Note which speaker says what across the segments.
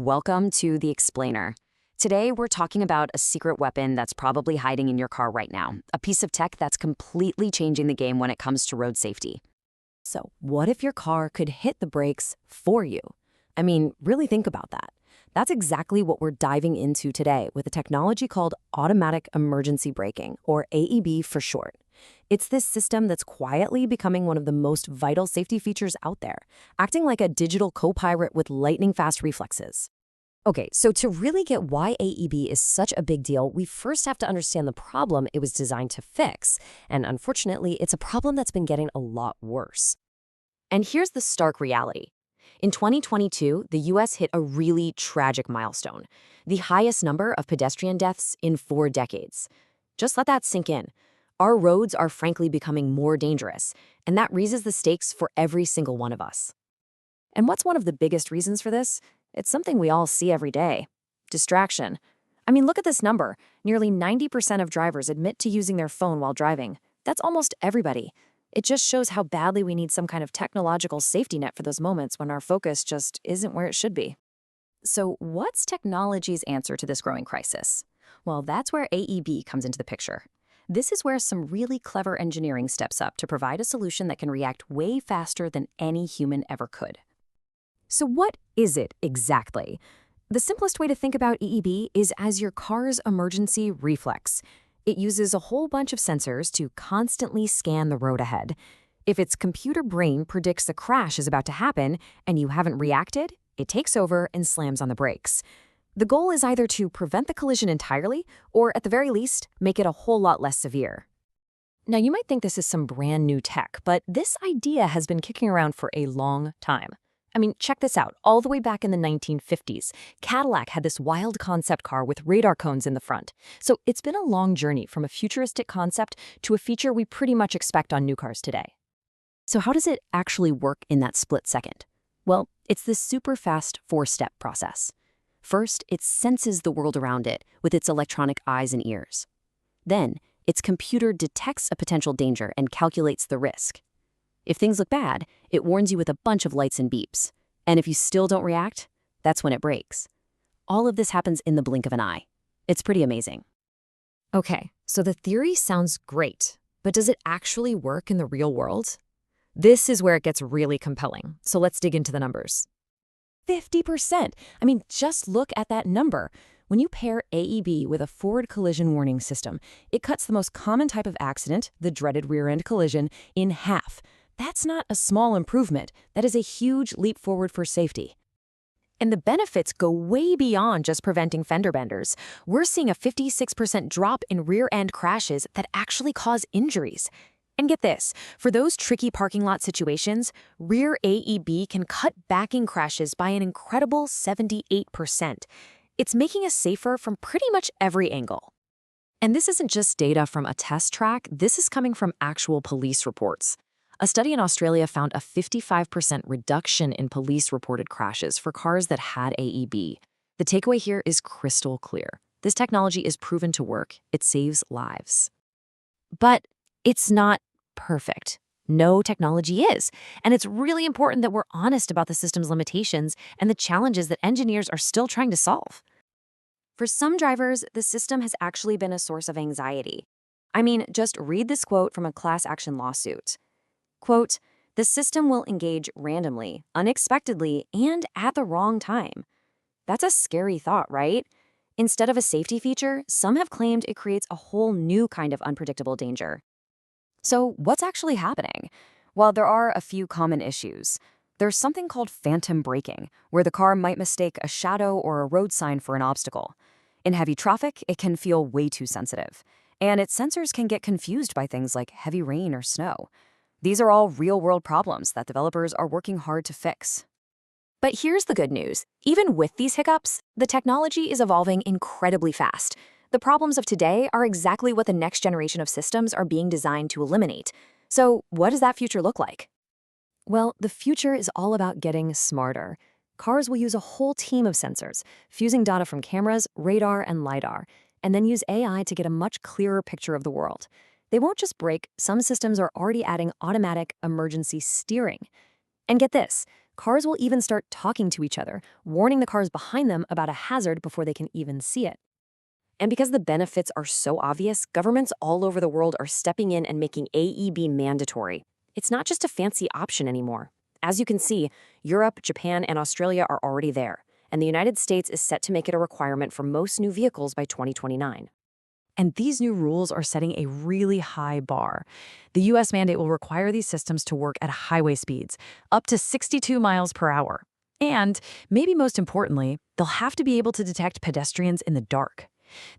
Speaker 1: Welcome to The Explainer. Today, we're talking about a secret weapon that's probably hiding in your car right now, a piece of tech that's completely changing the game when it comes to road safety. So, what if your car could hit the brakes for you? I mean, really think about that. That's exactly what we're diving into today with a technology called automatic emergency braking, or AEB for short. It's this system that's quietly becoming one of the most vital safety features out there, acting like a digital co-pilot with lightning-fast reflexes. Okay, so to really get why AEB is such a big deal, we first have to understand the problem it was designed to fix. And unfortunately, it's a problem that's been getting a lot worse. And here's the stark reality. In 2022, the US hit a really tragic milestone, the highest number of pedestrian deaths in 4 decades. Just let that sink in. Our roads are frankly becoming more dangerous, and that raises the stakes for every single one of us. And what's one of the biggest reasons for this? It's something we all see every day. Distraction. I mean, look at this number. Nearly 90% of drivers admit to using their phone while driving. That's almost everybody. It just shows how badly we need some kind of technological safety net for those moments when our focus just isn't where it should be. So what's technology's answer to this growing crisis? Well, that's where AEB comes into the picture. This is where some really clever engineering steps up to provide a solution that can react way faster than any human ever could. So what is it exactly? The simplest way to think about AEB is as your car's emergency reflex. It uses a whole bunch of sensors to constantly scan the road ahead. If its computer brain predicts a crash is about to happen and you haven't reacted, it takes over and slams on the brakes. The goal is either to prevent the collision entirely or, at the very least, make it a whole lot less severe. Now, you might think this is some brand new tech, but this idea has been kicking around for a long time. I mean, check this out. All the way back in the 1950s, Cadillac had this wild concept car with radar cones in the front. So it's been a long journey from a futuristic concept to a feature we pretty much expect on new cars today. So how does it actually work in that split second? Well, it's this super fast 4-step process. First, it senses the world around it with its electronic eyes and ears. Then, its computer detects a potential danger and calculates the risk. If things look bad, it warns you with a bunch of lights and beeps. And if you still don't react, that's when it breaks. All of this happens in the blink of an eye. It's pretty amazing. Okay, so the theory sounds great, but does it actually work in the real world? This is where it gets really compelling, so let's dig into the numbers. 50%! I mean, just look at that number. When you pair AEB with a forward collision warning system, it cuts the most common type of accident, the dreaded rear-end collision, in half. That's not a small improvement. That is a huge leap forward for safety. And the benefits go way beyond just preventing fender benders. We're seeing a 56% drop in rear-end crashes that actually cause injuries. And get this, for those tricky parking lot situations, rear AEB can cut backing crashes by an incredible 78%. It's making us safer from pretty much every angle. And this isn't just data from a test track, this is coming from actual police reports. A study in Australia found a 55% reduction in police-reported crashes for cars that had AEB. The takeaway here is crystal clear. This technology is proven to work. It saves lives. But it's not perfect. No technology is. And it's really important that we're honest about the system's limitations and the challenges that engineers are still trying to solve. For some drivers, the system has actually been a source of anxiety. I mean, just read this quote from a class action lawsuit. Quote, "The system will engage randomly, unexpectedly, and at the wrong time." That's a scary thought, right? Instead of a safety feature, some have claimed it creates a whole new kind of unpredictable danger. So what's actually happening? Well, there are a few common issues. There's something called phantom braking, where the car might mistake a shadow or a road sign for an obstacle. In heavy traffic, it can feel way too sensitive, and its sensors can get confused by things like heavy rain or snow. These are all real-world problems that developers are working hard to fix. But here's the good news. Even with these hiccups, the technology is evolving incredibly fast. The problems of today are exactly what the next generation of systems are being designed to eliminate. So what does that future look like? Well, the future is all about getting smarter. Cars will use a whole team of sensors, fusing data from cameras, radar, and LiDAR, and then use AI to get a much clearer picture of the world. They won't just brake, some systems are already adding automatic emergency steering. And get this,
Speaker 2: cars will even start talking to each other, warning the cars behind them about a hazard before they can even see it. And because the benefits are so obvious, governments all over the world are stepping in and making AEB mandatory. It's not just a fancy option anymore. As you can see, Europe, Japan, and Australia are already there, and the United States is set to make it a requirement for most new vehicles by 2029.
Speaker 3: And these new rules are setting a really high bar. The US mandate will require these systems to work at highway speeds, up to 62 miles per hour. And, maybe most importantly, they'll have to be able to detect pedestrians in the dark.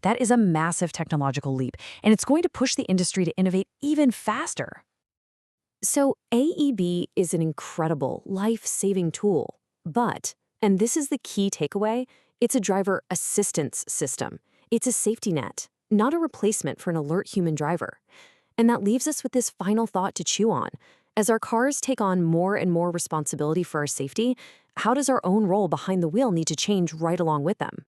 Speaker 3: That is a massive technological leap, and it's going to push the industry to innovate even faster.
Speaker 2: So AEB is an incredible, life-saving tool. But, and this is the key takeaway, it's a driver assistance system. It's a safety net, not a replacement for an alert human driver. And that leaves us with this final thought to chew on. As our cars take on more and more responsibility for our safety, how does our own role behind the wheel need to change right along with them?